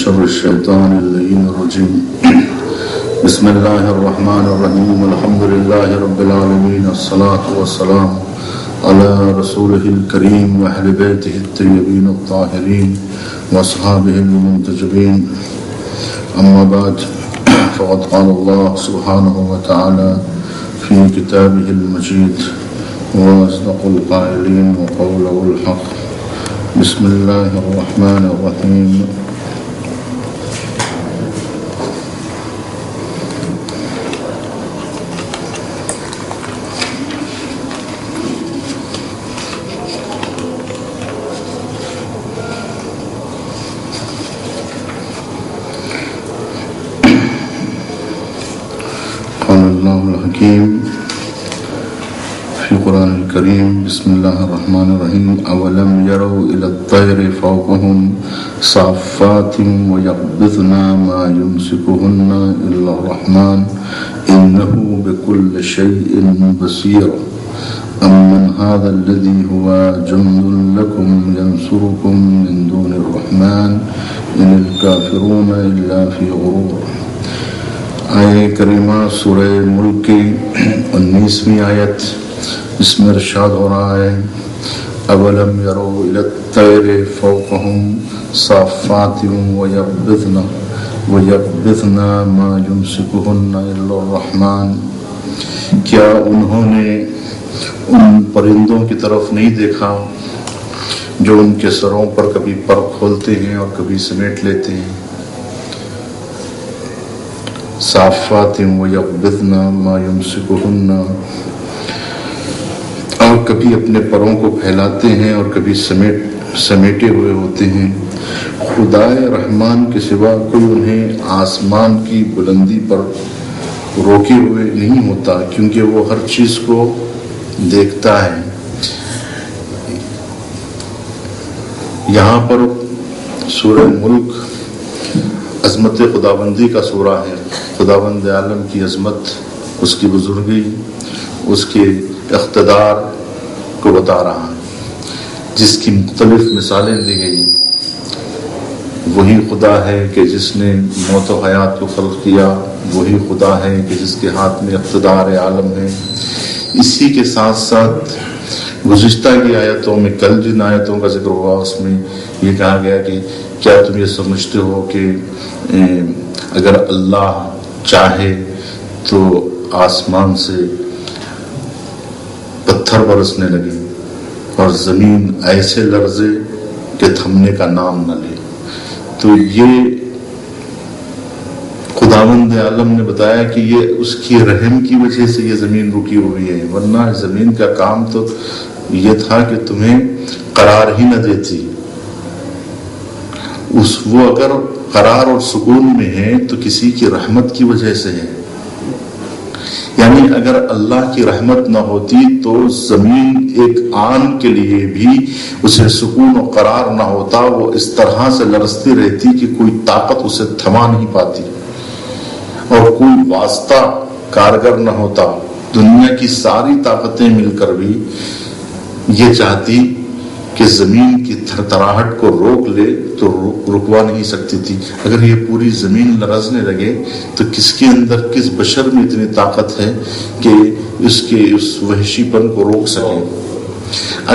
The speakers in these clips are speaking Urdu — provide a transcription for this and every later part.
شر الشيطان اللعين الرجيم بسم الله الرحمن الرحيم الحمد لله رب العالمين الصلاة والسلام على رسوله الكريم وأهل بيته الطيبين الطاهرين وأصحابه المنتجبين أما بعد فقد قال الله سبحانه وتعالى في كتابه المجيد وأصدق القائلين وقوله الحق بسم الله الرحمن الرحيم قال الله الحكيم في القرآن الكريم بسم الله الرحمن الرحيم أولم يروا إلى الطير فوقهم صافات ويقبضن ما يمسكهن إلا الرحمن إنه بكل شيء بصير أمن هذا الذي هو جند لكم ينصركم من دون الرحمن إن الكافرون إلا في غرور. آیہ کریمہ سورہ ملک کی 19ویں آیت، اس میں ارشاد ہو رہا ہے اولم یروا الی الطیر فوقہم صافات ویقبضن ما یمسکہن الا الرحمن. کیا انہوں نے ان پرندوں کی طرف نہیں دیکھا جو ان کے سروں پر کبھی پر کھولتے ہیں اور کبھی سمیٹ لیتے ہیں؟ صافات ویقبضن ما یمسکہن، اور کبھی اپنے پروں کو پھیلاتے ہیں اور کبھی سمیٹے ہوئے ہوتے ہیں. خدائے رحمان کے سوا کوئی انہیں آسمان کی بلندی پر روکے ہوئے نہیں ہوتا، کیونکہ وہ ہر چیز کو دیکھتا ہے. یہاں پر سورہ ملک عظمت خداوندی کا سورہ ہے. خداوند عالم کی عظمت، اس کی بزرگی، اس کے اقتدار کو بتا رہا ہے، جس کی مختلف مثالیں دی گئی. وہی خدا ہے کہ جس نے موت و حیات کو خلق کیا، وہی خدا ہے کہ جس کے ہاتھ میں اقتدار عالم ہے. اسی کے ساتھ ساتھ گزشتہ کی آیتوں میں، کل جن آیتوں کا ذکر ہوا، اس میں یہ کہا گیا کہ کیا تم یہ سمجھتے ہو کہ اگر اللہ چاہے تو آسمان سے پتھر برسنے لگے اور زمین ایسے لرزے کہ تھمنے کا نام نہ لے. تو یہ خداوند عالم نے بتایا کہ یہ اس کی رحم کی وجہ سے یہ زمین رکی ہوئی ہے، ورنہ زمین کا کام تو یہ تھا کہ تمہیں قرار ہی نہ دیتی. وہ اگر قرار اور سکون میں ہے تو کسی کی رحمت کی وجہ سے ہے. یعنی اگر اللہ کی رحمت نہ ہوتی تو زمین ایک آن کے لیے بھی اسے سکون و قرار نہ ہوتا. وہ اس طرح سے لرزتی رہتی کہ کوئی طاقت اسے تھما نہیں پاتی اور کوئی واسطہ کارگر نہ ہوتا. دنیا کی ساری طاقتیں مل کر بھی یہ چاہتی کہ زمین کی تھرتھراہٹ کو روک لے تو رکوا نہیں سکتی تھی. اگر یہ پوری زمین لرزنے لگے تو کس کے اندر، کس بشر میں اتنی طاقت ہے کہ اس وحشی پن کو روک سکے؟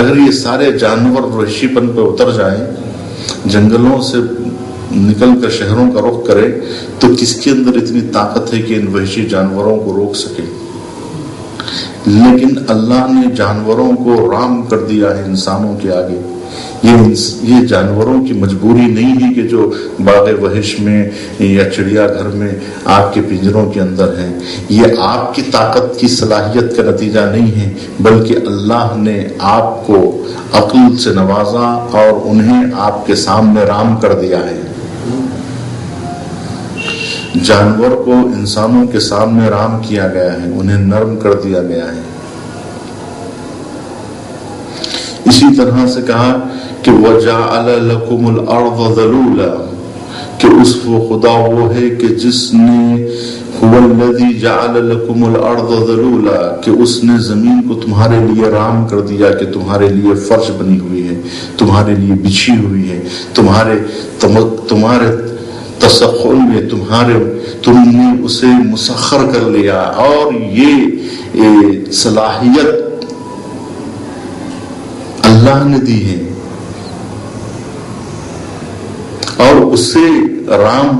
اگر یہ سارے جانور وحشی پن پہ اتر جائیں، جنگلوں سے نکل کر شہروں کا رخ کرے، تو کس کے اندر اتنی طاقت ہے کہ ان وحشی جانوروں کو روک سکے؟ لیکن اللہ نے جانوروں کو رام کر دیا ہے انسانوں کے آگے. یہ جانوروں کی مجبوری نہیں ہے کہ جو باغ وحش میں یا چڑیا گھر میں آپ کے پنجروں کے اندر ہیں. یہ آپ کی طاقت کی صلاحیت کا نتیجہ نہیں ہے، بلکہ اللہ نے آپ کو عقل سے نوازا اور انہیں آپ کے سامنے رام کر دیا ہے. جانور کو انسانوں کے سامنے رام کیا گیا ہے، انہیں نرم کر دیا گیا ہے. اسی طرح سے کہا کہ وَجَعَلَ لَكُمُ الْأَرْضَ ذَلُولًا، کہ اس وہ خدا وہ ہے کہ جس نے هُوَ الَّذِي جَعَلَ لَكُمُ الْأَرْضَ ذَلُولًا، کہ اس نے زمین کو تمہارے لیے رام کر دیا، کہ تمہارے لیے فرش بنی ہوئی ہے، تمہارے لیے بچھی ہوئی ہے، تمہارے تسخر میں تم نے اسے مسخر کر لیا، اور یہ صلاحیت اللہ نے دی ہے، اور اسے رام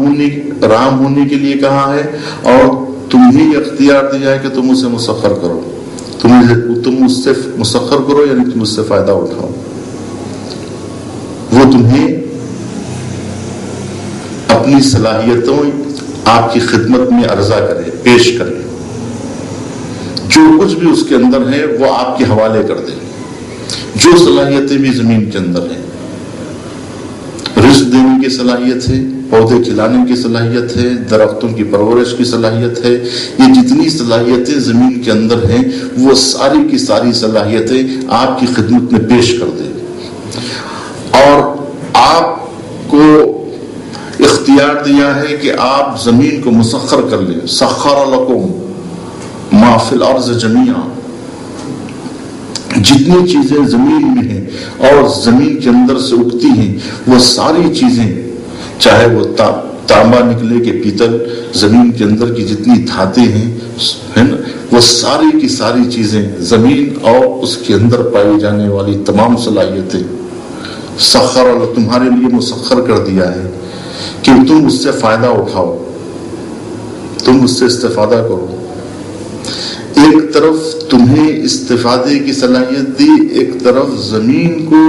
ہونے کے لیے کہا ہے، اور تمہیں اختیار دیا ہے کہ تم اسے مسخر کرو، تم اس سے مسخر کرو، یعنی تم اس سے فائدہ اٹھاؤ، وہ تمہیں اپنی صلاحیتوں آپ کی خدمت میں عرضہ کرے، پیش کرے، جو کچھ بھی اس کے اندر ہے وہ آپ کے حوالے کر دے، جو صلاحیتیں بھی زمین کے اندر ہیں، رزق دینے کی صلاحیت ہے، پودے کھلانے کی صلاحیت ہے، درختوں کی پرورش کی صلاحیت ہے، یہ جتنی صلاحیتیں زمین کے اندر ہیں وہ ساری کی ساری صلاحیتیں آپ کی خدمت میں پیش کر دے، اور آپ کو اختیار دیا ہے کہ آپ زمین کو مسخر کر لیں۔ سخر لکم ما فی الارض جمیعا، جتنی چیزیں زمین میں ہیں اور زمین کے اندر سے اگتی ہیں وہ ساری چیزیں، چاہے وہ تانبا نکلے کہ پیتل، زمین کے اندر کی جتنی دھاتیں ہیں نا، وہ ساری کی ساری چیزیں، زمین اور اس کے اندر پائی جانے والی تمام صلاحیتیں سخر، تمہارے لیے مسخر کر دیا ہے کہ تم اس سے فائدہ اٹھاؤ، تم اس سے استفادہ کرو۔ ایک طرف تمہیں استفادے کی صلاحیت دی، ایک طرف زمین کو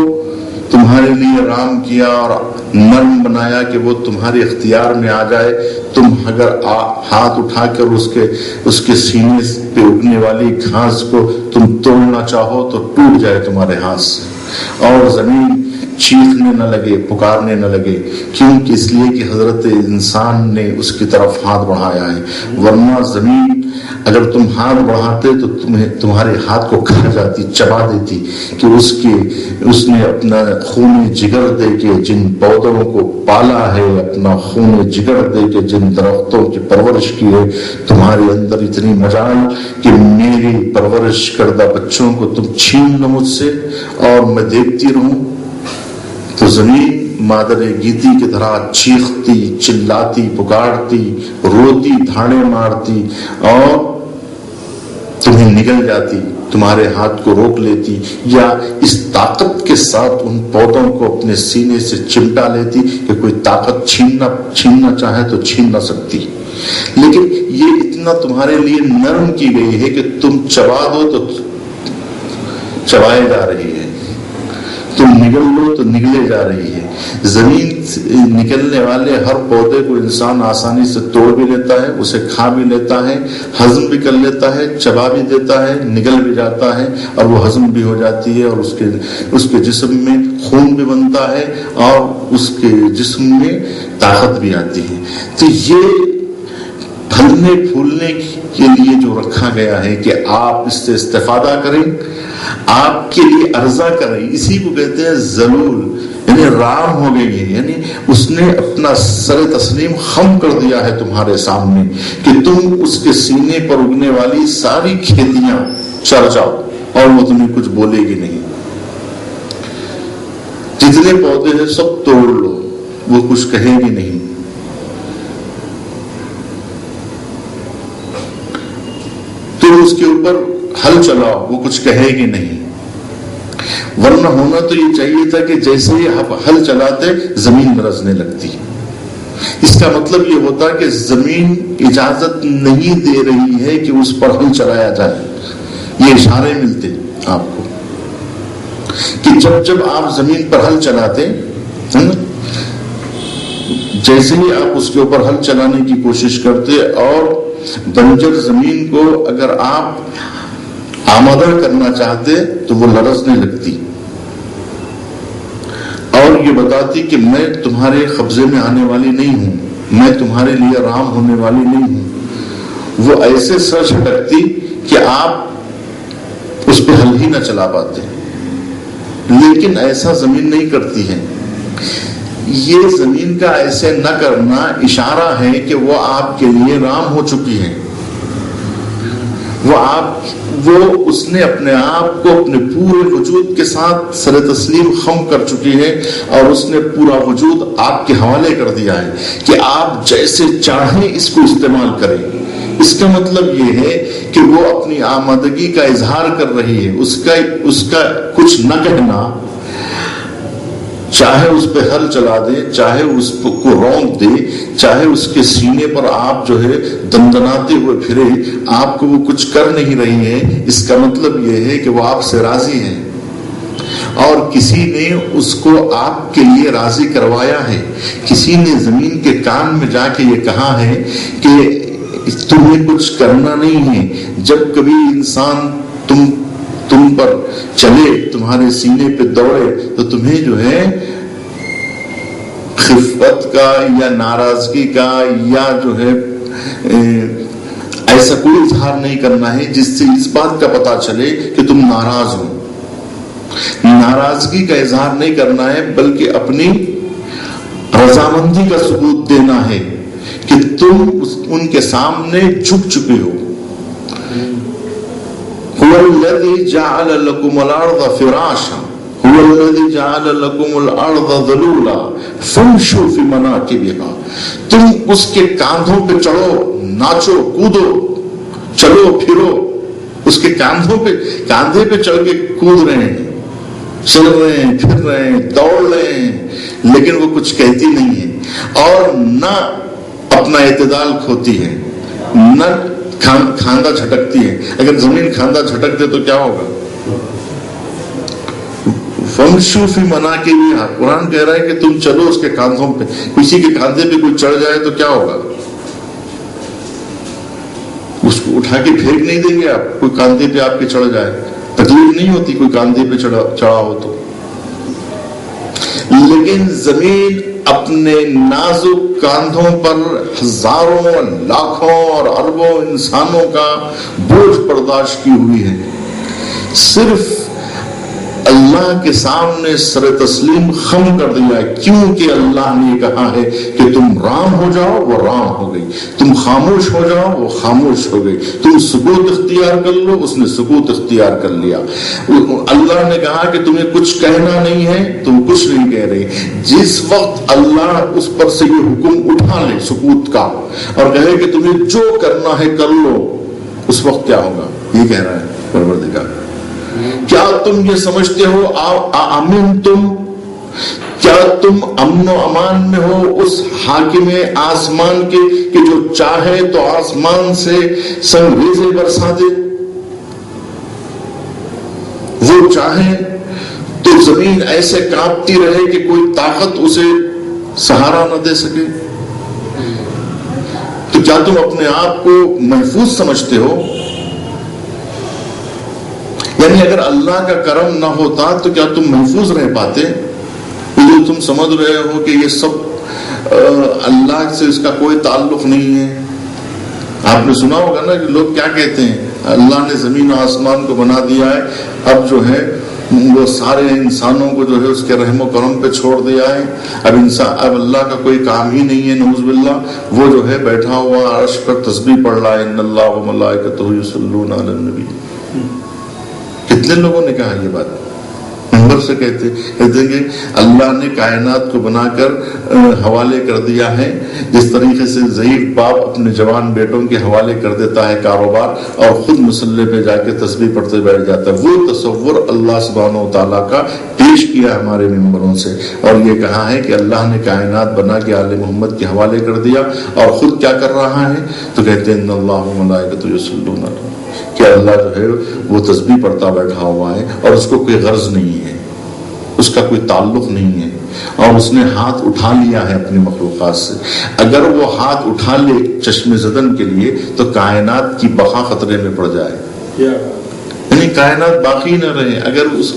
تمہارے لیے رام کیا اور نرم بنایا کہ وہ تمہارے اختیار میں آ جائے، تم اگر ہاتھ اٹھا کر اس کے سینے پہ اگنے والی گھاس کو تم توڑنا چاہو تو ٹوٹ جائے تمہارے ہاتھ سے، اور زمین چیخنے نہ لگے، پکارنے نہ لگے، کیونکہ اس لیے کہ حضرت انسان نے اس کی طرف ہاتھ بڑھایا ہے، ورنہ زمین اگر تم ہاتھ بڑھاتے تو تمہارے ہاتھ کو کھا جاتی، چبا دیتی، کہ اس نے اپنا خون جگر دے کے جن پودوں کو پالا ہے، اپنا خون جگر دے کے جن درختوں کی پرورش کی ہے، تمہارے اندر اتنی مجال کہ میری پرورش کردہ بچوں کو تم چھین لو مجھ سے اور میں دیکھتی رہوں، تو زمین مادر گیتی کی طرح چیختی، چلاتی، پکارتی، روتی، دھاڑے مارتی اور تمہیں نگل جاتی، تمہارے ہاتھ کو روک لیتی، یا اس طاقت کے ساتھ ان پودوں کو اپنے سینے سے چمٹا لیتی کہ کوئی طاقت چھیننا چاہے تو چھین نہ سکتی۔ لیکن یہ اتنا تمہارے لیے نرم کی گئی ہے کہ تم چبا دو تو چبائے جا رہی ہے، تم نگل لو تو نگلے جا رہی ہے۔ زمین سے نکلنے والے ہر پودے کو انسان آسانی سے توڑ بھی لیتا ہے، اسے کھا بھی لیتا ہے، ہضم بھی کر لیتا ہے، چبا بھی دیتا ہے، نگل بھی جاتا ہے، اور وہ ہضم بھی ہو جاتی ہے، اور اس کے جسم میں خون بھی بنتا ہے اور اس کے جسم میں طاقت بھی آتی ہے۔ تو یہ پھلنے پھولنے کے لیے جو رکھا گیا ہے کہ آپ اس سے استفادہ کریں، آپ کے لیے عرضہ کریں، اسی کو کہتے ہیں ذلول، یعنی رام ہو گئی ہے، یعنی اس نے اپنا سر تسلیم خم کر دیا ہے تمہارے سامنے کہ تم اس کے سینے پر اگنے والی ساری کھیتیاں چر جاؤ اور وہ تمہیں کچھ بولے گی نہیں، جتنے پودے ہیں سب توڑ لو، وہ کچھ کہے گی نہیں، تو اس کے اوپر ہل چلاؤ، وہ کچھ کہے گی نہیں۔ ورنہ ہونا تو یہ چاہیے تھا کہ جیسے ہی آپ ہل چلاتے زمین برسنے لگتی، اس کا مطلب یہ ہوتا کہ زمین اجازت نہیں دے رہی ہے کہ اس پر ہل چلایا جائے، یہ اشارے ملتے آپ کو کہ جب آپ زمین پر ہل چلاتے ہیں، جیسے ہی آپ اس کے اوپر ہل چلانے کی کوشش کرتے اور بنجر زمین کو اگر آپ آمادہ کرنا چاہتے تو وہ لرزنے لگتی اور یہ بتاتی کہ میں تمہارے قبضے میں آنے والی نہیں ہوں، میں تمہارے لیے رام ہونے والی نہیں ہوں۔ وہ ایسے سر جھٹکتی کہ آپ اس پہ ہل ہی نہ چلا پاتے، لیکن ایسا زمین نہیں کرتی ہے۔ یہ زمین کا ایسے نہ کرنا اشارہ ہے کہ وہ آپ کے لیے رام ہو چکی ہے، وہ اس نے اپنے آپ کو اپنے پورے وجود کے ساتھ سر تسلیم خم کر چکی ہے اور اس نے پورا وجود آپ کے حوالے کر دیا ہے کہ آپ جیسے چاہیں اس کو استعمال کریں. اس کا مطلب یہ ہے کہ وہ اپنی آمادگی کا اظہار کر رہی ہے. اس کا کچھ نہ کہنا، چاہے اس پہ ہل چلا دے، چاہے اس کو رونق دے، چاہے اس کے سینے پر آپ جو ہے دندناتے ہوئے پھرے، آپ کو وہ کچھ کر نہیں رہی ہے. اس کا مطلب یہ ہے کہ وہ آپ سے راضی ہے اور کسی نے اس کو آپ کے لیے راضی کروایا ہے. کسی نے زمین کے کان میں جا کے یہ کہا ہے کہ تمہیں کچھ کرنا نہیں ہے. جب کبھی انسان تم پر چلے، تمہارے سینے پہ دوڑے، تو تمہیں جو ہے خفت کا یا ناراضگی کا یا جو ہے ایسا کوئی اظہار نہیں کرنا ہے جس سے اس بات کا پتا چلے کہ تم ناراض ہو. ناراضگی کا اظہار نہیں کرنا ہے، بلکہ اپنی رضامندی کا ثبوت دینا ہے کہ تم ان کے سامنے جھک چکے ہو. هو الذي جعل لكم الارض فراشا هو الذي جعل لكم الارض ذلولا فامشوا في مناكبها. تم اس کے کاندھوں پہ چڑھو، ناچو، کودو، چلو پھرو. اس کے کاندھے پہ چڑھ کے کود رہے ہیں، چل رہے ہیں، پھر رہے ہیں، دوڑ رہے ہیں، لیکن وہ کچھ کہتی نہیں ہے اور نہ اپنا اعتدال کھوتی ہے، نہ کھاندہ جھٹکتی ہے. اگر زمین کھاندہ جھٹک دے تو کیا ہوگا؟ فمشوا فی مناکبہا. قرآن کہہ رہا ہے کہ تم چلو اس کے کاندھوں پہ. کسی کے کاندھے پہ کوئی چڑھ جائے تو کیا ہوگا؟ اس کو اٹھا کے پھینک نہیں دیں گے آپ. کوئی کاندھے پہ آپ کے چڑھ جائے تکلیف نہیں ہوتی کوئی کاندھے پہ چڑھا ہو تو. لیکن زمین اپنے نازک کاندھوں پر ہزاروں، لاکھوں اور اربوں انسانوں کا بوجھ برداشت کی ہوئی ہے. صرف اللہ کے سامنے سر تسلیم خم کر دیا، کیونکہ اللہ نے کہا ہے کہ تم رام ہو جاؤ، وہ رام ہو گئی. تم خاموش ہو جاؤ، وہ خاموش ہو گئی. تم سکوت اختیار کر لو، اس نے سکوت اختیار کر لیا. اللہ نے کہا کہ تمہیں کچھ کہنا نہیں ہے، تم کچھ نہیں کہہ رہے. جس وقت اللہ اس پر سے یہ حکم اٹھا لے سکوت کا اور کہے کہ تمہیں جو کرنا ہے کر لو، اس وقت کیا ہوگا؟ یہ کہہ رہا ہے پروردگار. کیا تم یہ سمجھتے ہو کیا تم امن و امان میں ہو اس حاکم آسمان کے کہ جو چاہے تو آسمان سے سنگریزے برسا دے، وہ چاہے تو زمین ایسے کانپتی رہے کہ کوئی طاقت اسے سہارا نہ دے سکے؟ تو کیا تم اپنے آپ کو محفوظ سمجھتے ہو؟ یعنی اگر اللہ کا کرم نہ ہوتا تو کیا تم محفوظ رہ پاتے؟ جو تم سمجھ رہے ہو کہ یہ سب اللہ سے اس کا کوئی تعلق نہیں ہے. آپ نے سنا ہوگا نا کہ لوگ کیا کہتے ہیں، اللہ نے زمین و آسمان کو بنا دیا ہے، اب جو ہے وہ سارے انسانوں کو جو ہے اس کے رحم و کرم پہ چھوڑ دیا ہے، اب اللہ کا کوئی کام ہی نہیں ہے. نعوذ باللہ. وہ جو ہے بیٹھا ہوا عرش پر تسبیح پڑھ رہا ہے، ان اللہ و ملائکتہ یصلون علی النبی. کتنے لوگوں نے کہا یہ بات؟ منبر سے کہتے ہیں کہ اللہ نے کائنات کو بنا کر حوالے کر دیا ہے، جس طریقے سے ضعیف باپ اپنے جوان بیٹوں کے حوالے کر دیتا ہے کاروبار اور خود مصلے پہ جا کے تسبیح پڑھتے بیٹھ جاتا ہے. وہ تصور اللہ سبحانہ و تعالیٰ کا پیش کیا ہمارے منبروں سے اور یہ کہا ہے کہ اللہ نے کائنات بنا کے آل محمد کے حوالے کر دیا اور خود کیا کر رہا ہے؟ تو کہتے ہیں ان اللہ و ملائکتہ یصلون علی، کہ اللہ جو ہے وہ تسبیح پڑھتا بیٹھا ہوا ہے اور اس کو کوئی غرض نہیں ہے، اس کا کوئی تعلق نہیں ہے اور اس نے ہاتھ اٹھا لیا ہے اپنی مخلوقات سے. اگر وہ ہاتھ اٹھا لے چشم زدن کے لیے تو کائنات کی بقا خطرے میں پڑ جائے، یعنی کائنات باقی نہ رہے.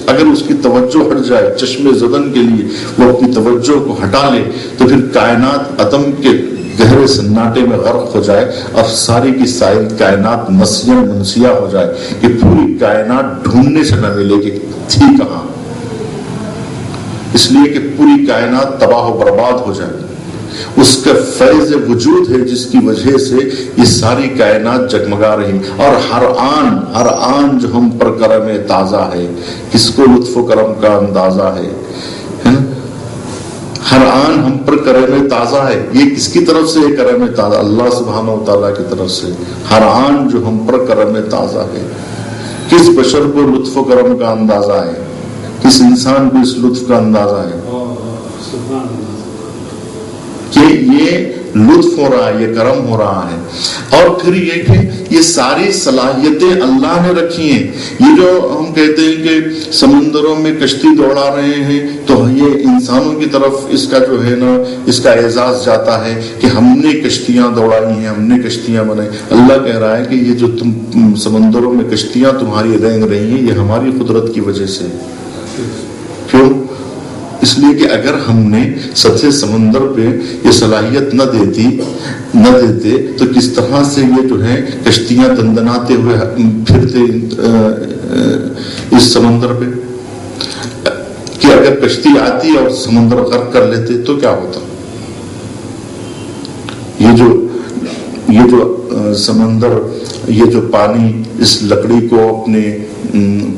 اگر اس کی توجہ ہٹ جائے چشم زدن کے لیے، وہ اپنی توجہ کو ہٹا لے تو پھر کائنات عدم کے گہرے سناٹے میں غرق ہو جائے اور ساری کی ساری کائنات نسیاں منسیہ ہو جائے کہ پوری کائنات ڈھونڈنے سے نہ ملے کہ تھی کہاں، اس لیے کہ پوری کائنات تباہ و برباد ہو جائے. اس کا فیض وجود ہے جس کی وجہ سے یہ ساری کائنات جگمگا رہی. اور ہر آن جو ہم پر کرم تازہ ہے. کس کو لطف و کرم کا اندازہ ہے نا؟ ہر آن ہم پر کرم تازہ ہے. یہ کس کی طرف سے ہے کرم تازہ؟ اللہ سبحانہ و تعالیٰ کی طرف سے. ہر آن جو ہم پر کرم تازہ ہے. کس بشر کو لطف و کرم کا اندازہ ہے؟ کس انسان کو اس لطف کا اندازہ ہے کہ یہ لطف ہو رہا ہے، یہ کرم ہو رہا ہے. اور پھر یہ کہ یہ ساری صلاحیتیں اللہ نے رکھی ہیں. یہ جو ہم کہتے ہیں کہ سمندروں میں کشتی دوڑا رہے ہیں تو یہ انسانوں کی طرف اس کا جو ہے نا اس کا اعزاز جاتا ہے کہ ہم نے کشتیاں دوڑائی ہیں، ہم نے کشتیاں بنائی. اللہ کہہ رہا ہے کہ یہ جو تم سمندروں میں کشتیاں تمہاری رینگ رہی ہیں یہ ہماری قدرت کی وجہ سے. کیوں؟ اس لیے کہ اگر ہم نے سطح سمندر پہ یہ صلاحیت نہ دیتے تو کس طرح سے یہ جو ہے کشتیاں دندناتے ہوئے پھرتے اس سمندر پہ. کہ اگر کشتی آتی اور سمندر غرق کر لیتے تو کیا ہوتا؟ یہ جو سمندر، یہ جو پانی اس لکڑی کو اپنے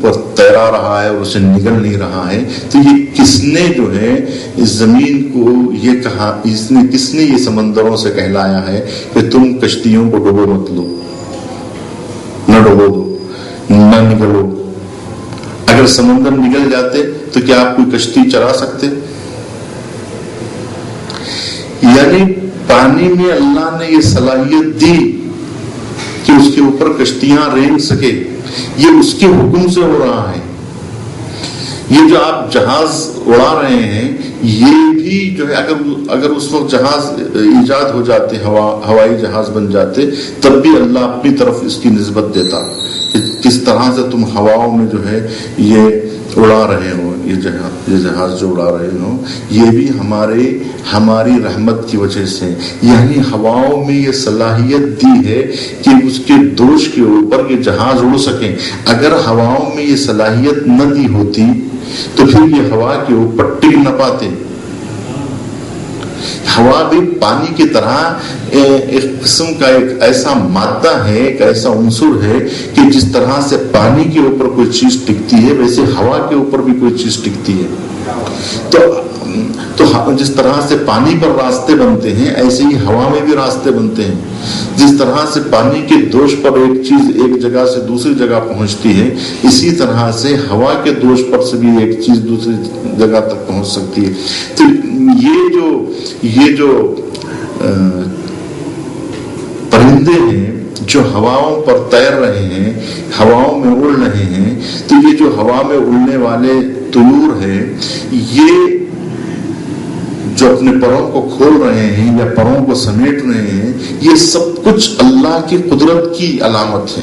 پر تیرا رہا ہے اور اسے نگل نہیں رہا ہے، تو یہ کس نے جو ہے اس زمین کو یہ کہا، کس نے یہ سمندروں سے کہلایا ہے کہ تم کشتیوں کو ڈبو مت لو، نہ ڈبو دو، نہ نگلو. اگر سمندر نگل جاتے تو کیا آپ کوئی کشتی چلا سکتے؟ یعنی پانی میں اللہ نے یہ صلاحیت دی کہ اس کے اوپر کشتیاں رینگ سکے. یہ اس کے حکم سے ہو رہا ہے. یہ جو آپ جہاز اڑا رہے ہیں یہ بھی جو ہے اگر اس وقت جہاز ایجاد ہو جاتے، ہوائی جہاز بن جاتے، تب بھی اللہ اپنی طرف اس کی نسبت دیتا کہ کس طرح سے تم ہواؤں میں جو ہے یہ اڑا رہے ہو، یہ جہاز جو اڑا رہے ہو یہ بھی ہماری رحمت کی وجہ سے. یعنی ہواؤں میں یہ صلاحیت دی ہے کہ اس کے دوش کے اوپر یہ جہاز اڑ سکیں. اگر ہواؤں میں یہ صلاحیت نہ دی ہوتی تو پھر یہ ہوا کے اوپر ٹک نہ پاتے. ہوا بھی پانی کی طرح ایک قسم کا ایک ایسا مادہ ہے، ایک ایسا عنصر ہے کہ جس طرح سے پانی کے اوپر کوئی چیز ٹکتی ہے ویسے ہوا کے اوپر بھی کوئی چیز ٹکتی ہے. تو جس طرح سے پانی پر راستے بنتے ہیں ایسے ہی ہوا میں بھی راستے بنتے ہیں. جس طرح سے پانی کے دوش پر ایک چیز ایک جگہ سے دوسری جگہ پہنچتی ہے، اسی طرح سے ہوا کے دوش پر سے بھی ایک چیز دوسری جگہ تک پہنچ سکتی ہے. تو یہ جو پرندے ہیں جو ہواؤں پر تیر رہے ہیں، ہواؤں میں اڑ رہے ہیں، تو یہ جو ہوا میں اڑنے والے طیور ہیں یہ جو اپنے پروں کو کھول رہے ہیں یا پروں کو سمیٹ رہے ہیں، یہ سب کچھ اللہ کی قدرت کی علامت ہے.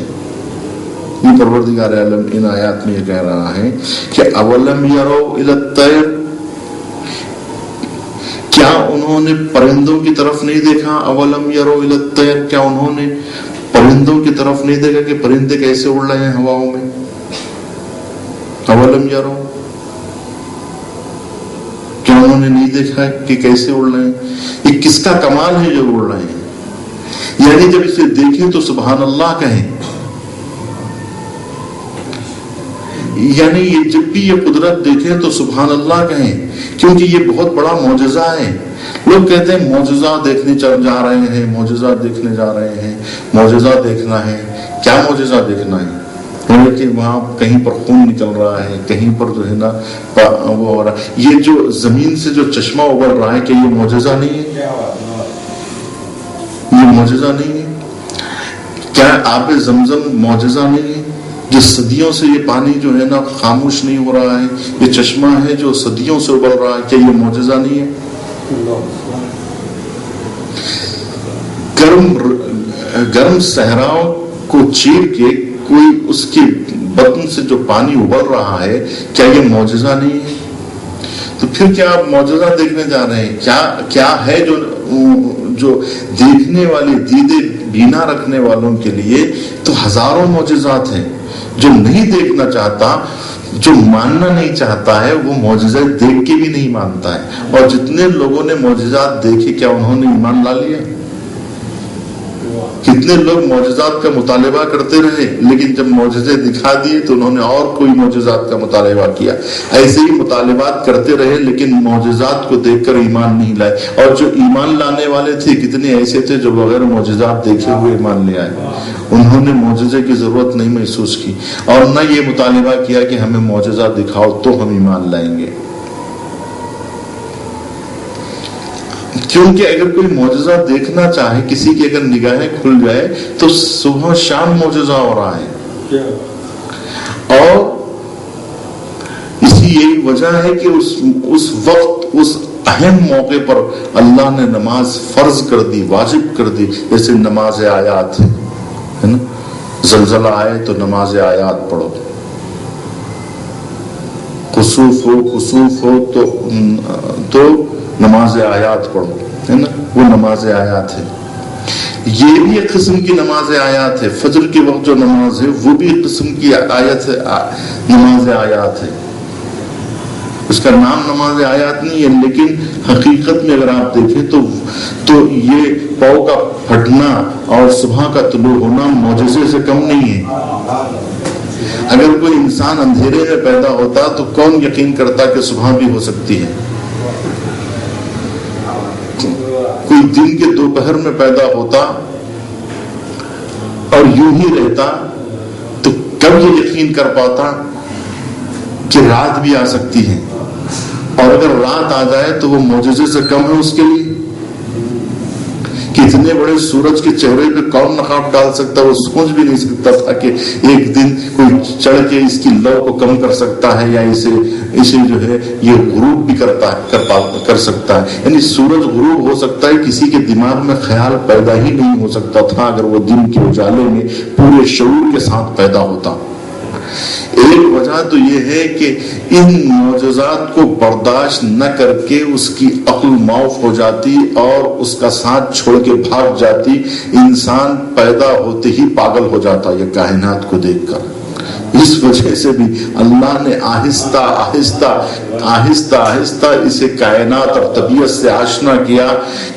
یہ پروردگار عالم ان آیات میں یہ کہہ رہا ہے کہ اولم یرو الی الطیر، کیا انہوں نے پرندوں کی طرف نہیں دیکھا؟ اولم یرو الی الطیر، کیا انہوں نے پرندوں کی طرف نہیں دیکھا کہ پرندے کیسے اڑ رہے ہیں ہواؤں میں؟ اولم یرو، کیا انہوں نے نہیں دیکھا کہ کیسے اڑ رہے ہیں؟ یہ کس کا کمال ہے جو اڑ رہے ہیں؟ یعنی جب اسے دیکھیں تو سبحان اللہ کہیں. یعنی یہ جب بھی یہ قدرت دیکھیں تو سبحان اللہ کہیں، کیونکہ یہ بہت بڑا معجزہ ہے. لوگ کہتے ہیں معجزہ دیکھنے جا رہے ہیں، معجزہ دیکھنے جا رہے ہیں، معجزہ دیکھنا ہے. کیا معجزہ دیکھنا ہے؟ کہ وہاں کہیں پر خون نکل رہا ہے، کہیں پر جو ہے نا وہ ہو رہا ہے. یہ جو زمین سے جو چشمہ ابل رہا ہے کہ یہ معجزہ نہیں ہے؟ یہ معجزہ نہیں ہے؟ کیا آب زمزم معجزہ نہیں ہے؟ جس صدیوں سے یہ پانی جو ہے نا خاموش نہیں ہو رہا ہے، یہ چشمہ ہے جو صدیوں سے ابل رہا ہے، کیا یہ معجزہ نہیں ہے؟ گرم صحراؤں کو چیر کے کوئی اس کے بطن سے جو پانی ابل رہا ہے، کیا یہ معجزہ نہیں ہے؟ تو پھر کیا آپ معجزہ دیکھنے جا رہے ہیں؟ کیا ہے جو دیکھنے والے دیدے بینا رکھنے والوں کے لیے تو ہزاروں معجزات ہیں. جو نہیں دیکھنا چاہتا جو ماننا نہیں چاہتا ہے وہ معجزات دیکھ کے بھی نہیں مانتا ہے. اور جتنے لوگوں نے معجزات دیکھے کیا انہوں نے ایمان لا لیا؟ کتنے لوگ معجزات کا مطالبہ کرتے رہے لیکن جب معجزے دکھا دیے تو انہوں نے اور کوئی معجزات کا مطالبہ کیا. ایسے ہی مطالبات کرتے رہے لیکن معجزات کو دیکھ کر ایمان نہیں لائے. اور جو ایمان لانے والے تھے کتنے ایسے تھے جو بغیر معجزات دیکھے ہوئے ایمان لے آئے. انہوں نے معجزے کی ضرورت نہیں محسوس کی اور نہ یہ مطالبہ کیا کہ ہمیں معجزہ دکھاؤ تو ہم ایمان لائیں گے. کیونکہ اگر کوئی معجزہ دیکھنا چاہے، کسی کی اگر نگاہیں کھل جائے تو صبح شام معجزہ ہو رہا ہے. اور اسی یہی وجہ ہے کہ اس وقت اس اہم موقع پر اللہ نے نماز فرض کر دی، واجب کر دی. جیسے نماز آیات ہے نا، زلزلہ آئے تو نماز آیات پڑھو، خسوف ہو تو نماز آیات پڑھو، ہے نا، وہ نماز آیات ہے. یہ بھی ایک قسم کی نماز آیات ہے. فجر کے وقت جو نماز ہے وہ بھی ایک قسم کی آیت ہے، نماز آیات ہے. اس کا نام نماز آیات نہیں ہے لیکن حقیقت میں اگر آپ دیکھیں تو یہ پاؤں کا پھٹنا اور صبح کا طلوع ہونا معجزے سے کم نہیں ہے. اگر کوئی انسان اندھیرے میں پیدا ہوتا تو کون یقین کرتا کہ صبح بھی ہو سکتی ہے؟ کوئی دن کے دوپہر میں پیدا ہوتا اور یوں ہی رہتا تو کب یہ یقین کر پاتا کہ رات بھی آ سکتی ہے؟ اور اگر رات آ جائے تو وہ معجزے سے کم ہے اس کے لیے کہ اتنے بڑے سورج کے چہرے پہ کون نقاب ڈال سکتا ہے؟ وہ سوچ بھی نہیں سکتا تھا کہ ایک دن کوئی چڑھ کے اس کی لو کو کم کر سکتا ہے یا اسے جو ہے یہ غروب بھی کر سکتا ہے. یعنی سورج غروب ہو سکتا ہے، کسی کے دماغ میں خیال پیدا ہی نہیں ہو سکتا تھا اگر وہ دن کے اجالے میں پورے شعور کے ساتھ پیدا ہوتا. ایک وجہ تو یہ ہے کہ ان معجزات کو برداشت نہ کر کے اس کی عقل معاف ہو جاتی اور اس کا ساتھ چھوڑ کے بھاگ جاتی. انسان پیدا ہوتے ہی پاگل ہو جاتا یہ کائنات کو دیکھ کر. اس وجہ سے بھی اللہ نے آہستہ آہستہ اسے کائنات اور طبیعت سے آشنا کیا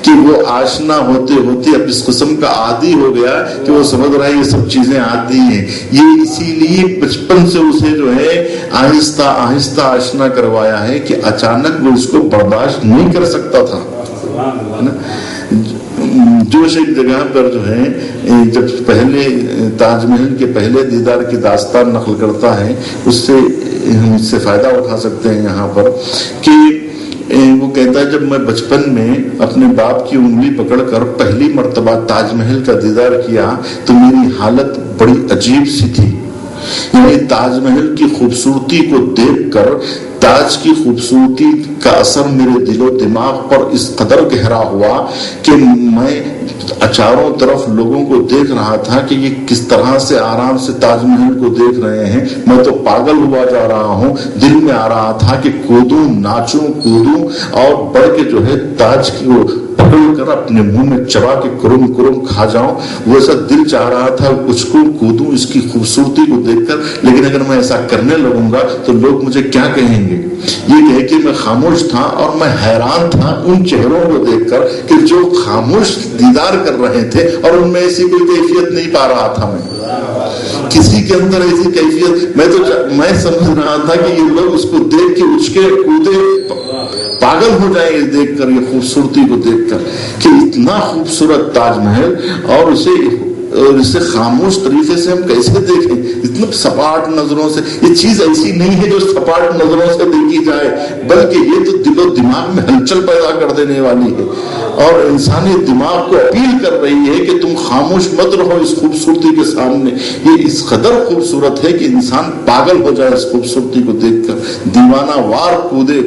کہ وہ آشنا ہوتے ہوتے اب اس قسم کا عادی ہو گیا کہ وہ سمجھ رہا ہے یہ سب چیزیں عادی ہیں. یہ اسی لیے بچپن سے اسے جو ہے آہستہ آشنا کروایا ہے کہ اچانک وہ اس کو برداشت نہیں کر سکتا تھا. جوش ایک جگہ پر جو ہے جب پہلے تاج محل کے پہلے دیدار کی داستان نقل کرتا ہے، اس سے ہم اس سے فائدہ اٹھا سکتے ہیں یہاں پر کہ وہ کہتا ہے جب میں بچپن میں اپنے باپ کی انگلی پکڑ کر پہلی مرتبہ تاج محل کا دیدار کیا تو میری حالت بڑی عجیب سی تھی. یعنی تاج محل کی خوبصورتی کو دیکھ کر تاج کی خوبصورتی کا اثر میرے دل و دماغ پر اس قدر گہرا ہوا کہ میں چاروں طرف لوگوں کو دیکھ رہا تھا کہ یہ کس طرح سے آرام سے تاج محل کو دیکھ رہے ہیں. میں تو پاگل ہوا جا رہا ہوں. دل میں آ رہا تھا کہ کودوں، ناچوں، کودوں اور بڑھ کے جو ہے تاج کی وہ پکڑ کر اپنے منہ میں چبا کے کرم کرم کھا جاؤں. وہ ایسا دل چاہ رہا تھا کچھ کو کودوں اس کی خوبصورتی کو دیکھ کر. لیکن اگر میں ایسا کرنے لگوں گا تو لوگ مجھے کیا کہیں گے؟ یہ کہہ کے میں خاموش تھا اور میں حیران تھا ان چہروں کو دیکھ کر کہ جو خاموش دیدار کر رہے تھے اور ان میں ایسی کوئی کیفیت نہیں پا رہا تھا. میں کسی کے اندر ایسی کیفیت میں سمجھ رہا تھا کہ یہ لوگ اس کو دیکھ کے اچھ کے کودے پاگل ہو جائیں گے دیکھ کر، یہ خوبصورتی کو دیکھ کر کہ اتنا خوبصورت تاج محل اور اسے خاموش طریقے سے ہم کیسے دیکھیں اتنا سپاٹ نظروں سے. یہ چیز ایسی نہیں ہے جو سپاٹ نظروں سے دیکھی جائے بلکہ یہ تو دل و دماغ میں ہلچل پیدا کر دینے والی ہے اور انسانی دماغ کو اپیل کر رہی ہے کہ تم خاموش مت رہو اس خوبصورتی کے سامنے. یہ اس قدر خوبصورت ہے کہ انسان پاگل ہو جائے اس خوبصورتی کو دیکھ کر، دیوانہ وار کودے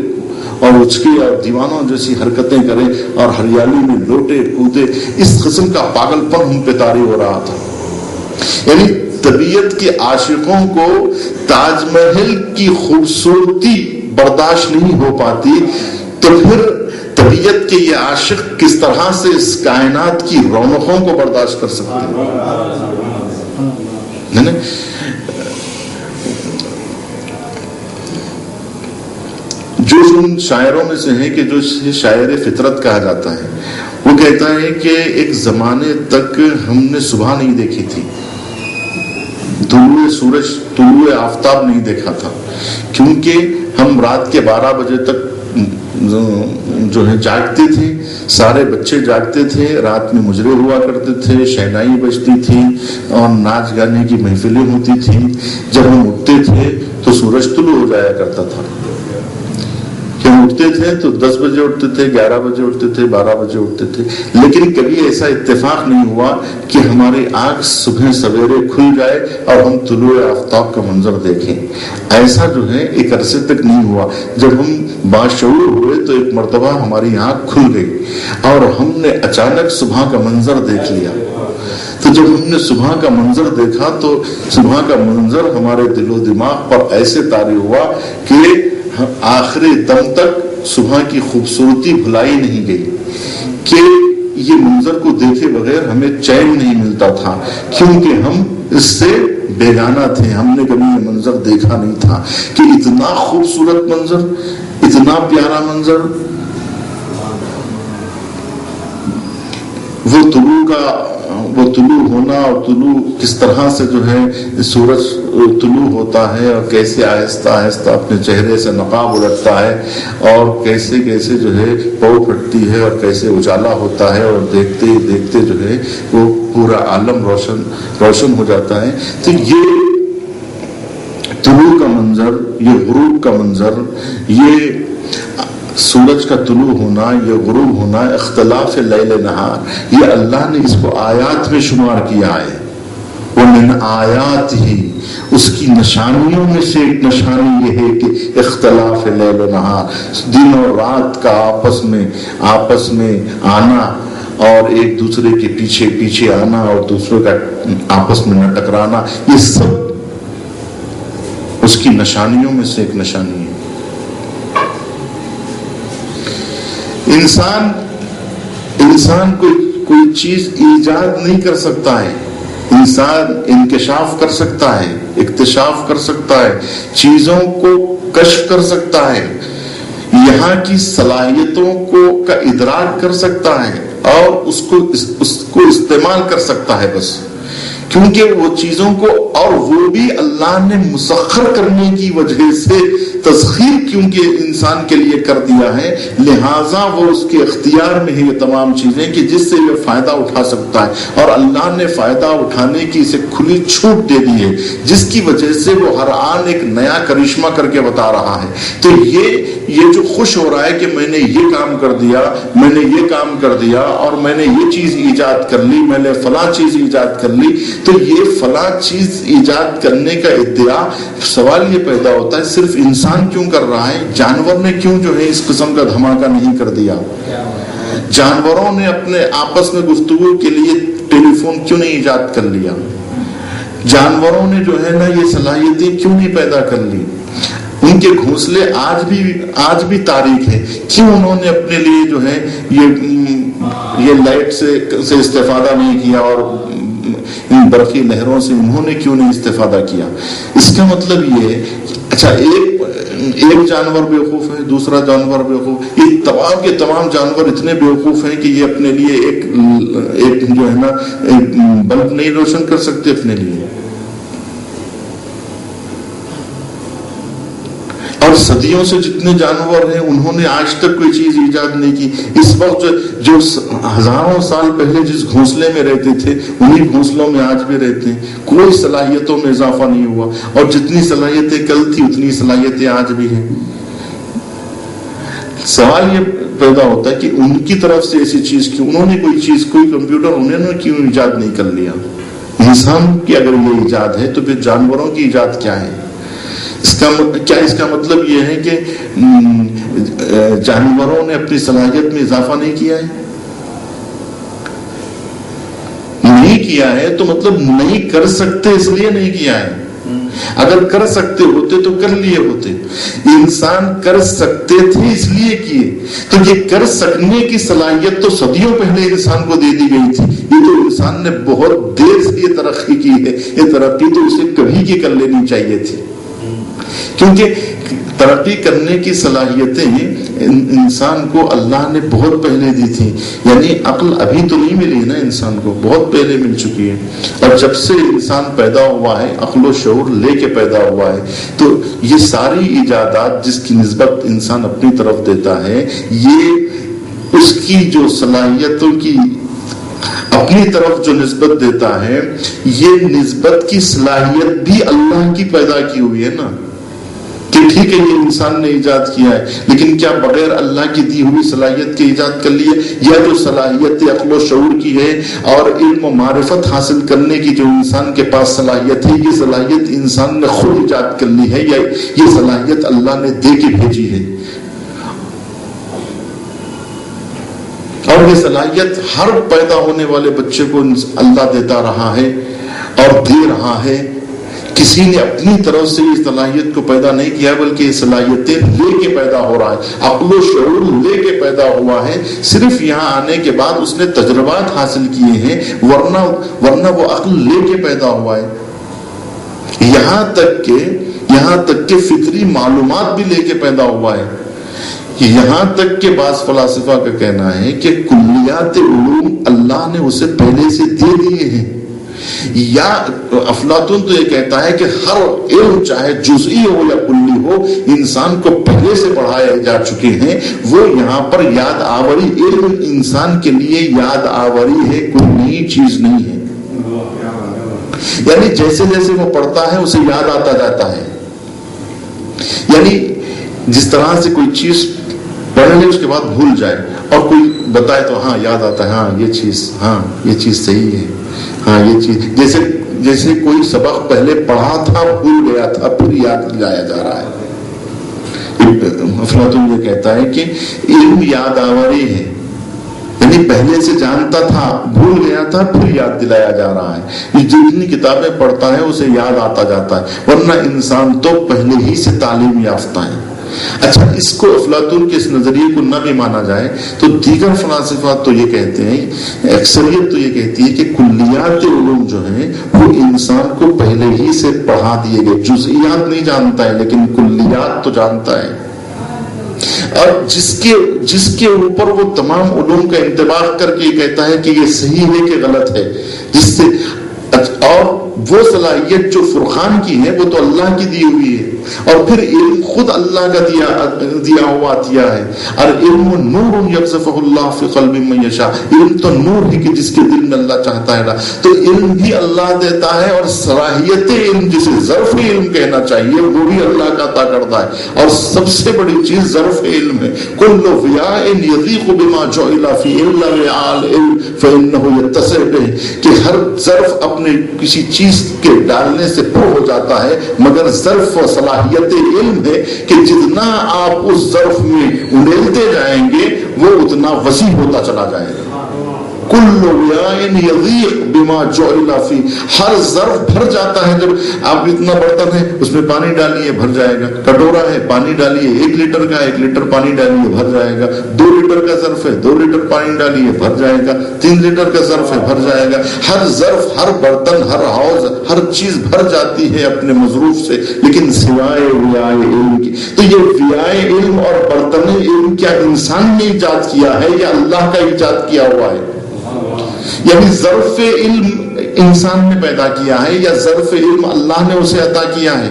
اور اچکے اور دیوانوں جیسی حرکتیں کرے اور ہریالی میں لوٹے کودے. اس قسم کا پاگل پن ہم پہ طاری ہو رہا تھا. یعنی طبیعت کے عاشقوں کو تاج محل کی خوبصورتی برداشت نہیں ہو پاتی تو پھر طبیعت کے یہ عاشق کس طرح سے اس کائنات کی رونقوں کو برداشت کر سکتے ہیں؟ ان شاعروں میں سے ہیں کہ جو شاعر فطرت کہا جاتا ہے. وہ کہتا ہے کہ ایک زمانے تک ہم نے صبح نہیں دیکھی تھی، طلوع سورج، طلوع آفتاب نہیں دیکھا تھا، کیونکہ ہم رات کے 12 بجے تک جو ہے جاگتے تھے، سارے بچے جاگتے تھے، رات میں مجرے ہوا کرتے تھے، شہنائی بجتی تھی اور ناچ گانے کی محفلیں ہوتی تھی. جب ہم اٹھتے تھے تو سورج طلوع ہو جایا کرتا تھا. ہم اٹھتے تھے تو 10 بجے اٹھتے تھے، 11 بجے اٹھتے تھے، 12 بجے اٹھتے تھے، لیکن کبھی ایسا اتفاق نہیں ہوا کہ ہماری آنکھ صبح سویرے کھل جائے اور ہم طلوع آفتاب کا منظر دیکھیں. ایسا جو ہے ایک عرصے تک نہیں ہوا. جب ہم باشعور ہوئے تو ایک مرتبہ ہماری آنکھ کھل گئی اور ہم نے اچانک صبح کا منظر دیکھ لیا. تو جب ہم نے صبح کا منظر دیکھا تو صبح کا منظر ہمارے دل و دماغ پر ایسے طاری ہوا کہ آخری دم تک صبح کی خوبصورتی بھلائی نہیں گئی، کہ یہ منظر کو دیکھے بغیر ہمیں چین نہیں ملتا تھا، کیونکہ ہم اس سے بیگانہ تھے. ہم نے کبھی یہ منظر دیکھا نہیں تھا کہ اتنا خوبصورت منظر، اتنا پیارا منظر. وہ طلوع ہونا اور طلوع کس طرح سے جو ہے سورج طلوع ہوتا ہے اور کیسے آہستہ آہستہ اپنے چہرے سے نقاب اڑتا ہے اور کیسے کیسے جو ہے پو پھٹتی ہے اور کیسے اجالا ہوتا ہے اور دیکھتے ہی دیکھتے جو ہے وہ پورا عالم روشن ہو جاتا ہے. تو یہ طلوع کا منظر، یہ غروب کا منظر، یہ سورج کا طلوع ہونا، یہ غروب ہونا، اختلاف لیل نہار، یہ اللہ نے اس کو آیات میں شمار کیا ہے. ومن آیات ہی، اس کی نشانیوں میں سے ایک نشانی یہ ہے کہ اختلاف لیل و نہار، دن اور رات کا آپس میں آنا اور ایک دوسرے کے پیچھے پیچھے آنا اور دوسروں کا آپس میں نہ ٹکرانا، یہ سب اس کی نشانیوں میں سے ایک نشانی ہے. انسان کوئی چیز ایجاد نہیں کر سکتا ہے. انسان انکشاف کر سکتا ہے، اکتشاف کر سکتا ہے، چیزوں کو کشف کر سکتا ہے، یہاں کی صلاحیتوں کا ادراک کر سکتا ہے اور اس کو استعمال کر سکتا ہے بس. کیونکہ وہ چیزوں کو، اور وہ بھی اللہ نے مسخر کرنے کی وجہ سے تسخیر کیونکہ انسان کے لیے کر دیا ہے، لہٰذا وہ اس کے اختیار میں ہے یہ تمام چیزیں کہ جس سے یہ فائدہ اٹھا سکتا ہے. اور اللہ نے فائدہ اٹھانے کی اسے کھلی چھوٹ دے دی ہے، جس کی وجہ سے وہ ہر آن ایک نیا کرشمہ کر کے بتا رہا ہے. تو یہ جو خوش ہو رہا ہے کہ میں نے یہ کام کر دیا، میں نے یہ کام کر دیا اور میں نے یہ چیز ایجاد کر لی، میں نے فلاں چیز ایجاد کر لی، تو یہ فلاں چیز ایجاد کرنے کا ادعا، سوال یہ پیدا ہوتا ہے صرف انسان کیوں کر رہا ہے؟ جانور نے کیوں جو ہے اس قسم کا دھماکہ نہیں کر دیا؟ جانوروں نے اپنے آپس میں گفتگو کے لیے ٹیلی فون کیوں نہیں ایجاد کر لیا؟ جانوروں نے جو ہے نا یہ صلاحیتیں کیوں نہیں پیدا کر لی؟ ان کے گھونسلے آج بھی تاریک ہے، کیوں انہوں نے اپنے لیے جو ہے یہ لائٹ سے استفادہ نہیں کیا اور ان برقی لہروں سے انہوں نے کیوں نہیں استفادہ کیا؟ اس کا مطلب یہ ہے، اچھا ایک جانور بیوقوف ہے، دوسرا جانور بیوقوف، یہ تمام کے تمام جانور اتنے بیوقوف ہیں کہ یہ اپنے لیے ایک جو ہے نا ایک بلب نہیں روشن کر سکتے اپنے لیے. اور صدیوں سے جتنے جانور ہیں انہوں نے آج تک کوئی چیز ایجاد نہیں کی. اس وقت جو ہزاروں سال پہلے جس گھونسلے میں رہتے تھے انہی گھونسلوں میں آج بھی رہتے ہیں، کوئی صلاحیتوں میں اضافہ نہیں ہوا، اور جتنی صلاحیتیں کل تھی اتنی صلاحیتیں آج بھی ہیں. سوال یہ پیدا ہوتا ہے کہ ان کی طرف سے ایسی چیز کیوں، انہوں نے کوئی کمپیوٹر انہوں نے کیوں ایجاد نہیں کر لیا؟ انسان کی اگر یہ ایجاد ہے تو پھر جانوروں کی ایجاد کیا ہے؟ اس کا مطلب یہ ہے کہ جانوروں نے اپنی صلاحیت میں اضافہ نہیں کیا ہے؟ نہیں کیا ہے تو مطلب نہیں کر سکتے اس لیے نہیں کیا ہے. اگر کر سکتے ہوتے تو کر لیے ہوتے. انسان کر سکتے تھے اس لیے کیے. تو یہ کر سکنے کی صلاحیت تو صدیوں پہلے انسان کو دے دی گئی تھی. یہ تو انسان نے بہت دیر سے یہ ترقی کی ہے. یہ ترقی تو اسے کبھی کی کر لینی چاہیے تھی، کیونکہ ترقی کرنے کی صلاحیتیں انسان کو اللہ نے بہت پہلے دی تھی. یعنی عقل ابھی تو نہیں ملی نا انسان کو، بہت پہلے مل چکی ہے. اور جب سے انسان پیدا ہوا ہے عقل و شعور لے کے پیدا ہوا ہے، تو یہ ساری ایجادات جس کی نسبت انسان اپنی طرف دیتا ہے، یہ اس کی جو صلاحیتوں کی اپنی طرف جو نسبت دیتا ہے، یہ نسبت کی صلاحیت بھی اللہ کی پیدا کی ہوئی ہے نا. کہ ٹھیک ہے یہ انسان نے ایجاد کیا ہے، لیکن کیا بغیر اللہ کی دی ہوئی صلاحیت کے ایجاد کر لی ہے؟ یا جو صلاحیت عقل و شعور کی ہے اور علم و معرفت حاصل کرنے کی جو انسان کے پاس صلاحیت ہے، یہ صلاحیت انسان نے خود ایجاد کر لی ہے یا یہ صلاحیت اللہ نے دے کے بھیجی ہے؟ اور یہ صلاحیت ہر پیدا ہونے والے بچے کو اللہ دیتا رہا ہے اور دے رہا ہے. کسی نے اپنی طرف سے اس صلاحیت کو پیدا نہیں کیا، بلکہ یہ صلاحیتیں لے کے پیدا ہو رہا ہے، عقل و شعور لے کے پیدا ہوا ہے. صرف یہاں آنے کے بعد اس نے تجربات حاصل کیے ہیں، ورنہ وہ عقل لے کے پیدا ہوا ہے. یہاں تک کہ فطری معلومات بھی لے کے پیدا ہوا ہے. یہاں تک کہ بعض فلاسفہ کا کہنا ہے کہ کلیات علوم اللہ نے اسے پہلے سے دے دیے ہیں. یا افلاطون تو یہ کہتا ہے کہ ہر علم چاہے جزئی ہو یا کلی ہو انسان کو پہلے سے پڑھائے جا چکے ہیں. وہ یہاں پر یاد آوری، علم انسان کے لیے یاد آوری ہے، کوئی نئی چیز نہیں ہے. یعنی جیسے جیسے وہ پڑھتا ہے اسے یاد آتا جاتا ہے. یعنی جس طرح سے کوئی چیز پڑھ لے اس کے بعد بھول جائے، اور کوئی بتائے تو ہاں یاد آتا ہے، ہاں یہ چیز صحیح ہے، ہاں یہ چیز، جیسے کوئی سبق پہلے پڑھا تھا بھول گیا تھا پھر یاد دلایا جا رہا ہے. افلاطون یہ کہتا ہے کہ علم یاد آوری ہے، یعنی پہلے سے جانتا تھا بھول گیا تھا پھر یاد دلایا جا رہا ہے. جتنی کتابیں پڑھتا ہے اسے یاد آتا جاتا ہے، ورنہ انسان تو پہلے ہی سے تعلیم یافتہ ہے. اچھا، اس کو افلاطون کے اس نظریے کو نہ بھی مانا جائے تو دیگر فلاسفہ تو یہ کہتے ہیں، اکثریت تو یہ کہتی ہے کہ کلیات علوم جو ہیں وہ انسان کو پہلے ہی سے پڑھا دیے گئے. جزئیات نہیں جانتا ہے لیکن کلیات تو جانتا ہے، اور جس کے اوپر وہ تمام علوم کا انطباق کر کے یہ کہتا ہے کہ یہ صحیح ہے کہ غلط ہے. جس سے اور وہ صلاحیت جو فرقان کی ہے وہ تو اللہ کی دی ہوئی ہے، اور پھر علم خود اللہ کا دیا ہوا عطیہ ہے. اور علم نور یقذفہ اللہ فی قلب من یشاء، علم تو نور ہے کہ جس کے دل میں اللہ چاہتا ہے. تو علم بھی اللہ دیتا ہے، اور صلاحیت علم جسے ظرف علم کہنا چاہیے وہ بھی اللہ کا عطا کرتا ہے. اور سب سے بڑی چیز ظرف علم ہے. کل وعاء یضیق بما جعل فی الا وعاء العلم فانه یتسع به، کہ ہر ظرف اپنے کسی چیز کے ڈالنے سے پر ہو جاتا ہے، مگر ظرف و صلاحیت علم ہے کہ جتنا آپ اس ظرف میں اڑیلتے جائیں گے وہ اتنا وسیع ہوتا چلا جائے گا. کل وعاء یضیق بما جعل فی، ہر ظرف بھر جاتا ہے. جب آپ اتنا برتن ہے اس میں پانی ڈالیے بھر جائے گا، کٹورا ہے پانی ڈالیے 1 لیٹر کا 1 لیٹر پانی ڈالیے بھر جائے گا. 2 لیٹر کا ظرف ہے 2 لیٹر پانی ڈالیے بھر جائے گا. 3 لیٹر کا ظرف ہے بھر جائے گا. ہر ظرف، ہر برتن، ہر حوض، ہر چیز بھر جاتی ہے اپنے مظروف سے، لیکن سوائے وعاء علم کی. تو یہ وعاء علم اور برتن علم کیا انسان نے ایجاد کیا ہے یا اللہ کا ایجاد کیا ہوا ہے؟ یعنی ظرف علم انسان نے پیدا کیا ہے یا ظرف علم اللہ نے اسے عطا کیا ہے؟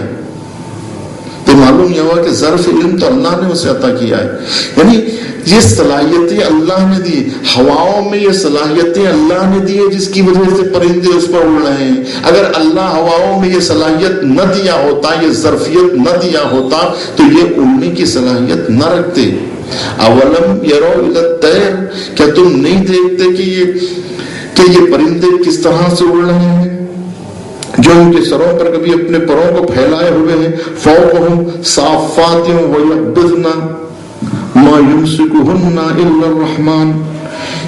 تو معلوم یہ ہوا کہ ظرف علم تو اللہ نے اسے عطا کیا ہے. یعنی یہ صلاحیتیں اللہ نے دی، ہواؤں میں یہ صلاحیتیں اللہ نے دی ہے جس کی وجہ سے پرندے اس پر اڑ رہے ہیں. اگر اللہ ہواؤں میں یہ صلاحیت نہ دیا ہوتا، یہ ظرفیت نہ دیا ہوتا تو یہ اڑنے کی صلاحیت نہ رکھتے. اولم یروا الی الطیر، کیا تم نہیں دیکھتے کہ یہ پرندے کس طرح سے اڑ رہے ہیں، جو ان کے سروں پر کبھی اپنے پروں کو پھیلائے ہوئے ہیں. فوقہم صافات ویقبضن ما یمسکہن الا الرحمن،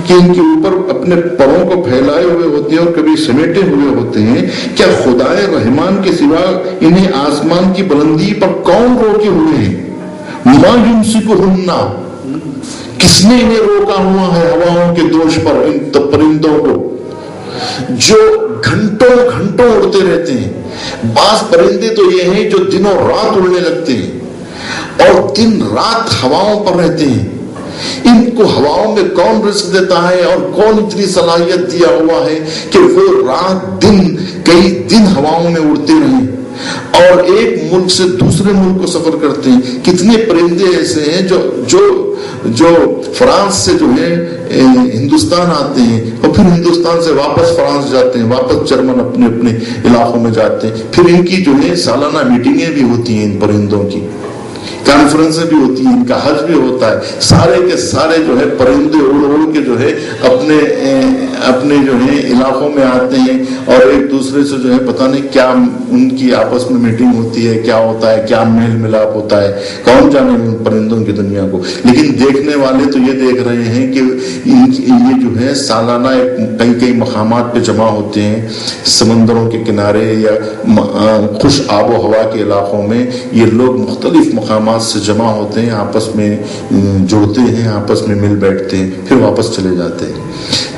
کہ ان کے اوپر اپنے پروں کو پھیلائے ہوئے ہوتے ہیں اور کبھی سمیٹے ہوئے ہوتے ہیں. کیا خدائے رحمان کے سوا انہیں آسمان کی بلندی پر کون روکے ہوئے ہیں؟ ما یمسکہن، کس نے انہیں روکا ہوا ہے ہواؤں کے دوش پر، ان پرندوں کو جو گھنٹوں گھنٹوں اڑتے رہتے ہیں. بعض پرندے تو یہ ہیں جو دنوں رات اڑنے لگتے ہیں، اور دن رات ہواؤں پر رہتے ہیں. ان کو ہواؤں میں کون رزق دیتا ہے اور کون اتنی صلاحیت دیا ہوا ہے کہ وہ رات دن کئی دن ہواؤں میں اڑتے رہیں اور ایک ملک سے دوسرے ملک کو سفر کرتے ہیں. کتنے پرندے ایسے ہیں جو فرانس سے جو ہے ہندوستان آتے ہیں اور پھر ہندوستان سے واپس فرانس جاتے ہیں, واپس جرمن اپنے اپنے علاقوں میں جاتے ہیں. پھر ان کی جو ہے سالانہ میٹنگیں بھی ہوتی ہیں, ان پرندوں کی کانفرنسیں بھی ہوتی ہیں, ان کا حج بھی ہوتا ہے. سارے کے سارے جو ہے پرندے اڑ اڑ کے جو ہے اپنے جو ہے علاقوں میں آتے ہیں اور ایک دوسرے سے جو ہے پتہ نہیں کیا ان کی آپس میں میٹنگ ہوتی ہے, کیا ہوتا ہے, کیا میل ملاپ ہوتا ہے, کون جانے ان پرندوں کی دنیا کو. لیکن دیکھنے والے تو یہ دیکھ رہے ہیں کہ یہ جو ہے سالانہ کئی مقامات پہ جمع ہوتے ہیں, سمندروں کے کنارے یا خوش آب و ہوا کے علاقوں میں. یہ لوگ مختلف مقامات سے جمع ہوتے ہیں, آپس میں جڑتے ہیں, آپس میں مل بیٹھتے ہیں, پھر واپس چلے جاتے ہیں.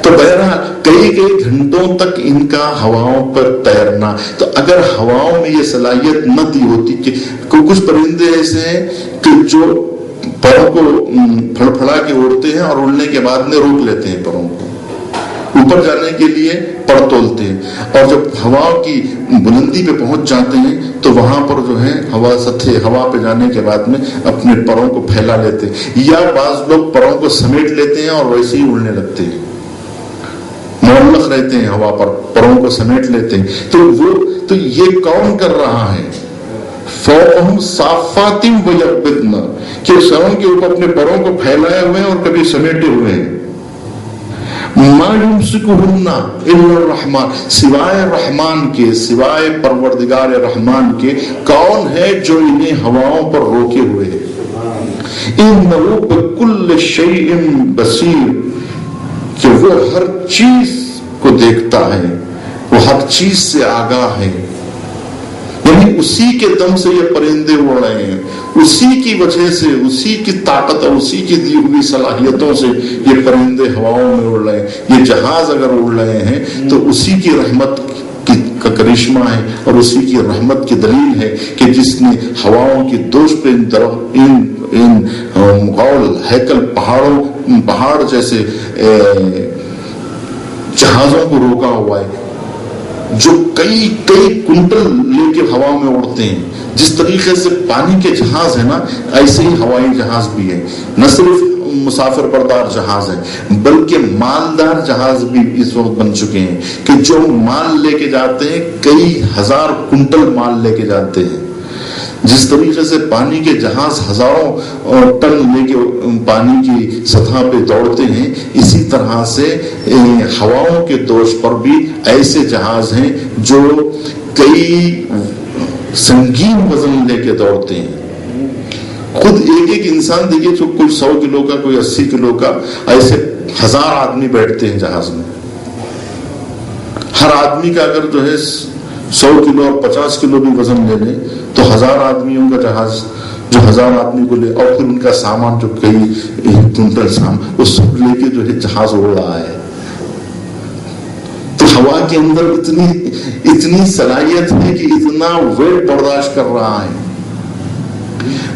تو بہرحال کئی گھنٹوں تک ان کا ہواؤں پر تیرنا. تو اگر ہواؤں میں یہ صلاحیت نہ دی ہوتی کہ کچھ پرندے ایسے ہیں کہ جو پروں کو پھڑپھڑا کے اڑتے ہیں اور اڑنے کے بعد میں روک لیتے ہیں, پروں کو اوپر جانے کے لیے پر تولتے ہیں, اور جب ہوا کی بلندی پہ پہنچ جاتے ہیں تو وہاں پر جو ہے ہوا پہ جانے کے بعد میں اپنے پروں کو پھیلا لیتے ہیں, یا بعض لوگ پروں کو سمیٹ لیتے ہیں اور ویسے ہی اڑنے لگتے ہیں, معلق رہتے ہیں ہوا پر, پروں کو سمیٹ لیتے ہیں. تو یہ کون کر رہا ہے؟ فوقہم صافات ویقبضن, کہ سروں کے اوپر اپنے پروں کو پھیلائے ہوئے ہیں اور کبھی سمیٹے ہوئے ہیں. ما یمسکہن الا الرحمن, سوائے رحمان کے, سوائے پروردگار رحمان کے کون ہے جو انہیں ہواؤں پر روکے ہوئے ہے؟ انہ بکل شیء بصیر, کہ وہ ہر چیز کو دیکھتا ہے, وہ ہر چیز سے آگاہ ہے. یعنی اسی کے دم سے یہ پرندے اڑ رہے ہیں, اسی کی وجہ سے, اسی کی طاقت اور اسی کی دی ہوئی صلاحیتوں سے یہ پرندے ہواؤں میں اڑ رہے ہیں. یہ جہاز اگر اڑ رہے ہیں تو اسی کی رحمت کا کرشمہ ہے اور اسی کی رحمت کی دلیل ہے کہ جس نے ہواؤں کی دوش پہ ان مغول ہیکل پہاڑ جیسے جہازوں کو روکا ہوا ہے, جو کئی کنٹل لے کے ہوا میں اڑتے ہیں. جس طریقے سے پانی کے جہاز ہے نا, ایسے ہی ہوائی جہاز بھی ہے. نہ صرف مسافر بردار جہاز ہے بلکہ مالدار جہاز بھی اس وقت بن چکے ہیں کہ جو مال لے کے جاتے ہیں, کئی ہزار کنٹل مال لے کے جاتے ہیں. جس طریقے سے پانی کے جہاز ہزاروں ٹن لے کے پانی کی سطح پہ دوڑتے ہیں, اسی طرح سے ہواؤں کے دوش پر بھی ایسے جہاز ہیں جو کئی سنگین وزن لے کے دوڑتے ہیں. خود ایک انسان دیکھیے, جو کوئی 100 کلو کا, کوئی 80 کلو کا, ایسے 1000 آدمی بیٹھتے ہیں جہاز میں. ہر آدمی کا اگر جو ہے 100 کلو اور 50 کلو بھی وزن لے لیں تو 1000 آدمیوں کا جہاز جو 1000 آدمی کو لے, اور پھر ان کا سامان جو کئی کنٹل سامان, وہ سب لے کے جو ہے جہاز اڑ رہا ہے. تو ہوا کے اندر اتنی صلاحیت ہے کہ اتنا ویٹ برداشت کر رہا ہے.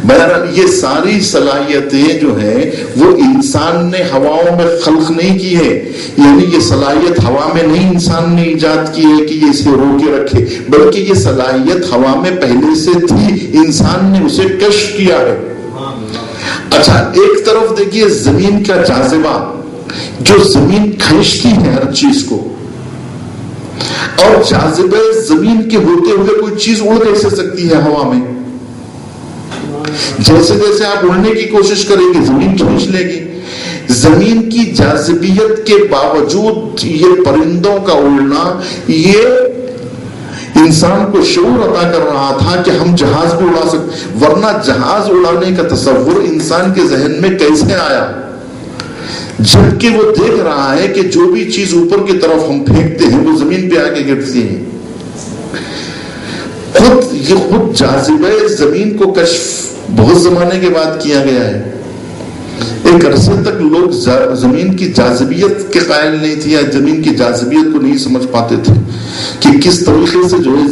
بہرحال یہ ساری صلاحیتیں جو ہیں وہ انسان نے ہواؤں میں خلق نہیں کی ہے. یعنی یہ صلاحیت ہوا میں نہیں انسان نے ایجاد کی ہے کہ یہ اسے روکے رکھے, بلکہ یہ صلاحیت ہوا میں پہلے سے تھی, انسان نے اسے کشف کیا ہے. اچھا, ایک طرف دیکھیے زمین کا جاذبہ, جو زمین کھینچتی ہے ہر چیز کو, اور جاذبہ زمین کے ہوتے ہوئے کوئی چیز اڑ کیسے سکتی ہے ہوا میں؟ جیسے جیسے آپ اڑنے کی کوشش کریں گے زمین کھینچ لے گی. زمین کی جاذبیت کے باوجود یہ پرندوں کا اڑنا, یہ انسان کو شعور عطا کر رہا تھا کہ ہم جہاز بھی اڑا سکتے, ورنہ جہاز اڑانے کا تصور انسان کے ذہن میں کیسے آیا؟ جبکہ وہ دیکھ رہا ہے کہ جو بھی چیز اوپر کی طرف ہم پھینکتے ہیں وہ زمین پہ آ کے گرتی ہے. خود جاذبہ زمین کو کشف بہت زمانے کے بعد کیا گیا ہے. ایک عرصے تک لوگ زمین کی جاذبیت کے قائل نہیں تھے, یا زمین کی جاذبیت کو نہیں سمجھ پاتے تھے کہ کس طریقے سے جو ہے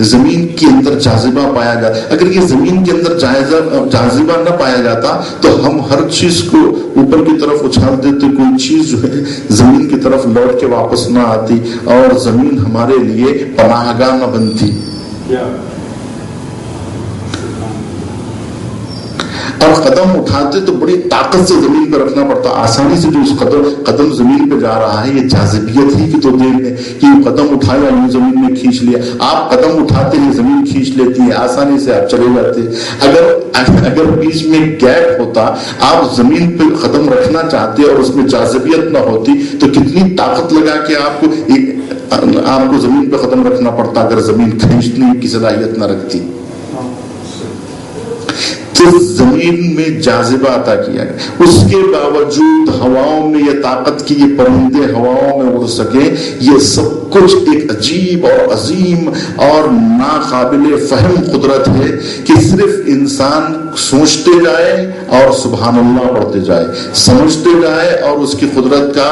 زمین کے اندر جاذبہ پایا جاتا. اگر یہ زمین کے اندر جاذبہ نہ پایا جاتا تو ہم ہر چیز کو اوپر کی طرف اچھال دیتے, کوئی چیز جو ہے زمین کی طرف لوٹ کے واپس نہ آتی اور زمین ہمارے لیے پناہ گاہ نہ بنتی. اور قدم اٹھاتے تو بڑی طاقت سے زمین پہ رکھنا پڑتا. آسانی سے جو اس قدم زمین پہ جا رہا ہے یہ جاذبیت ہی کی تو دیر ہے کہ یہ قدم اٹھایا یہ زمین میں کھینچ لیا. آپ قدم اٹھاتے ہیں زمین کھینچ لیتی ہے, آسانی سے آپ چلے جاتے. اگر بیچ میں گیپ ہوتا, آپ زمین پہ قدم رکھنا چاہتے اور اس میں جاذبیت نہ ہوتی تو کتنی طاقت لگا کے آپ کو زمین پہ قدم رکھنا پڑتا اگر زمین کھینچنے کی صلاحیت نہ رکھتی. تو زمین میں جاذبہ عطا کیا گیا. اس کے باوجود ہواؤں میں یہ طاقت کی یہ پرندے ہواؤں میں اڑ سکے, یہ سب کچھ ایک عجیب اور عظیم اور ناقابل فہم قدرت ہے کہ صرف انسان سوچتے جائے اور سبحان اللہ پڑھتے جائے, سمجھتے جائے اور اس کی قدرت کا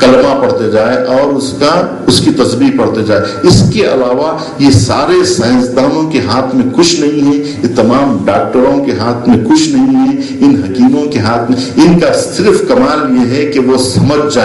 کلمہ پڑھتے جائے اور اس کی تسبیح پڑھتے جائے. اس کے علاوہ یہ سارے سائنسدانوں کے ہاتھ میں کچھ نہیں ہے, یہ تمام ڈاکٹروں کے ہاتھ میں کچھ نہیں ہے, ان حکیموں کے ہاتھ میں. ان کا صرف کمال یہ ہے کہ وہ سمجھ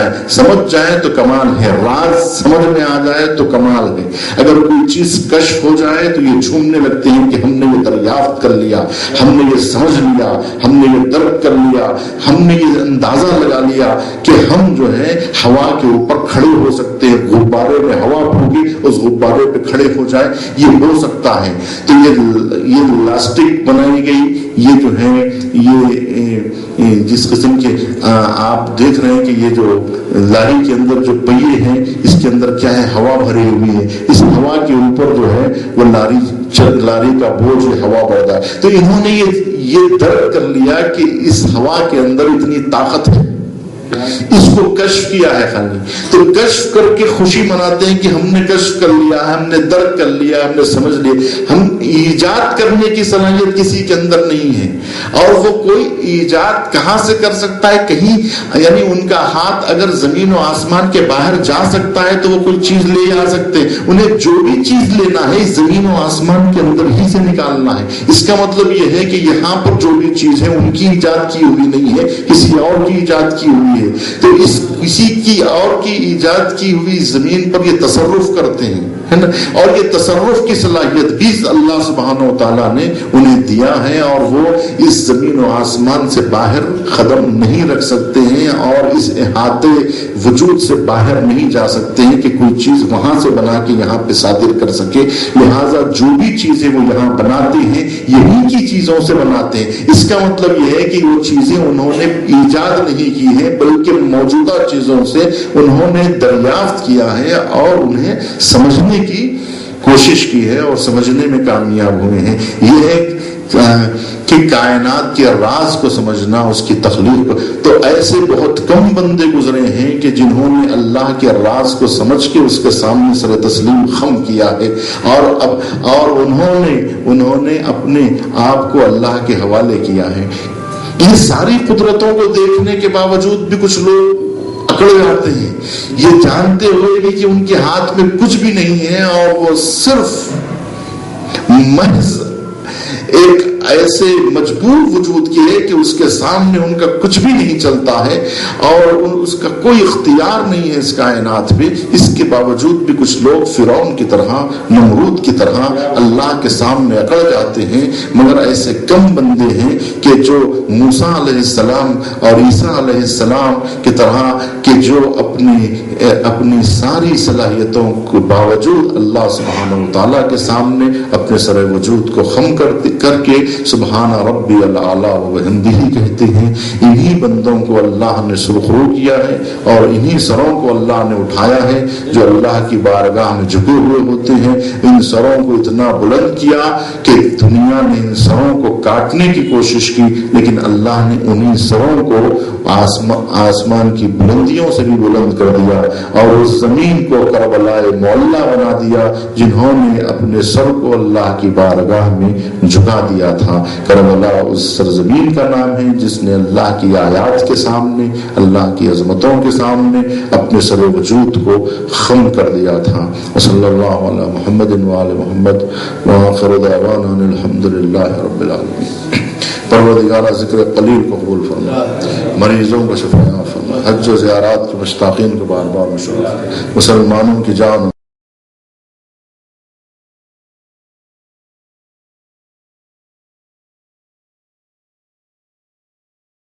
جائیں تو کمال ہے, راز سمجھ میں آ جائے تو کمال ہے. اگر کوئی چیز کشف ہو جائے تو یہ جھومنے لگتے ہیں کہ ہم نے یہ دریافت کر لیا, ہم نے یہ سمجھ لیا, ہم نے یہ درک کر لیا, ہم نے یہ اندازہ لگا لیا کہ ہم جو ہے ہوا کے اوپر کھڑے ہو سکتے ہیں. غبارے میں ہوا پھونکی, اس غبارے پہ کھڑے ہو جائے, یہ ہو سکتا ہے. تو یہ لاسٹک بنائی گئی, یہ جو ہے یہ جس قسم کے آپ دیکھ رہے ہیں کہ یہ جو لاری کے اندر جو پہیے ہیں اس کے اندر کیا ہے, ہوا بھری ہوئی ہے. اس ہوا کے اوپر جو ہے وہ لاری کا بوجھ ہوا بڑھتا ہے. تو انہوں نے یہ درک کر لیا کہ اس ہوا کے اندر اتنی طاقت ہے, اس کو کشف کیا ہے خالی. تو کشف کر کے خوشی مناتے ہیں کہ ہم نے کشف کر لیا, ہم نے درک کر لیا, ہم نے سمجھ لیا. ہم ایجاد کرنے کی صلاحیت کسی کے اندر نہیں ہے, اور وہ کوئی ایجاد کہاں سے کر سکتا ہے کہیں, یعنی ان کا ہاتھ اگر زمین و آسمان کے باہر جا سکتا ہے تو وہ کوئی چیز لے آ سکتے ہیں. انہیں جو بھی چیز لینا ہے زمین و آسمان کے اندر ہی سے نکالنا ہے. اس کا مطلب یہ ہے کہ یہاں پر جو بھی چیز ہے ان کی ایجاد کی ہوئی نہیں ہے, کسی اور کی ایجاد کی ہوئی ہے. تو اس کسی کی اور کی ایجاد کی ہوئی زمین پر یہ تصرف کرتے ہیں, ہے نا. اور یہ تصرف کی صلاحیت بھی اللہ سبحانہ و تعالیٰ نے انہیں دیا ہے, اور وہ اس زمین و آسمان سے باہر قدم نہیں رکھ سکتے ہیں اور اس احاطے وجود سے باہر نہیں جا سکتے ہیں کہ کوئی چیز وہاں سے بنا کے یہاں پہ صادر کر سکے. لہٰذا جو بھی چیزیں وہ یہاں بناتے ہیں یہی کی چیزوں سے بناتے ہیں. اس کا مطلب یہ ہے کہ وہ چیزیں انہوں نے ایجاد نہیں کی ہیں بلکہ موجودہ چیزوں سے انہوں نے دریافت کیا ہے اور انہیں سمجھنے کی کوشش کی ہے اور سمجھنے میں کامیاب ہوئے ہیں. یہ ہے کہ کائنات کے راز کو سمجھنا, اس کی تخلیق کو. تو ایسے بہت کم بندے گزرے ہیں کہ جنہوں نے اللہ کے راز کو سمجھ کے اس کے سامنے سر تسلیم خم کیا ہے, اور انہوں نے اپنے آپ کو اللہ کے حوالے کیا ہے. یہ ساری قدرتوں کو دیکھنے کے باوجود بھی کچھ لوگ اکڑ جاتے ہیں, یہ جانتے ہوئے بھی کہ ان کے ہاتھ میں کچھ بھی نہیں ہے, اور وہ صرف محض ایک ایسے مجبور وجود کے ہے کہ اس کے سامنے ان کا کچھ بھی نہیں چلتا ہے اور اس کا کوئی اختیار نہیں ہے اس کائنات میں. اس کے باوجود بھی کچھ لوگ فرعون کی طرح, نمرود کی طرح اللہ کے سامنے اکڑ جاتے ہیں. مگر ایسے کم بندے ہیں کہ جو موسیٰ علیہ السلام اور عیسیٰ علیہ السلام کی طرح کہ جو اپنی ساری صلاحیتوں کے باوجود اللہ سبحانہ و تعالیٰ کے سامنے اپنے سر وجود کو خم کر کے سبحان ربی الاعلی وبحمدہ کہتے ہیں. انہی بندوں کو اللہ نے سرخرو کیا ہے اور انہی سروں کو اللہ نے اٹھایا ہے جو اللہ کی بارگاہ میں جھکے ہوئے ہوتے ہیں. ان سروں کو اتنا بلند کیا کہ دنیا نے ان سروں کو کاٹنے کی کوشش کی, لیکن اللہ نے انہی سروں کو آسمان کی بلندیوں سے بھی بلند کر دیا اور اس زمین کو کربلا معلیٰ بنا دیا جنہوں نے اپنے سر کو اللہ کی بارگاہ میں جھکا دیا تھا. کربلا اس سرزمین کا نام ہے جس نے اللہ کی آیات کے سامنے, اللہ کی عظمتوں کے سامنے اپنے سر وجود کو خم کر دیا تھا. صلی اللہ علیہ محمد وآل محمد. وآخر دعوانا ان الحمد للہ رب العالمین۔ پروردگارہ ذکر قلیل کو قبول فرما، مریضوں کو شفا فرما، حج و زیارات کے مشتاقین کو بار بار مشرف، مسلمانوں کی جان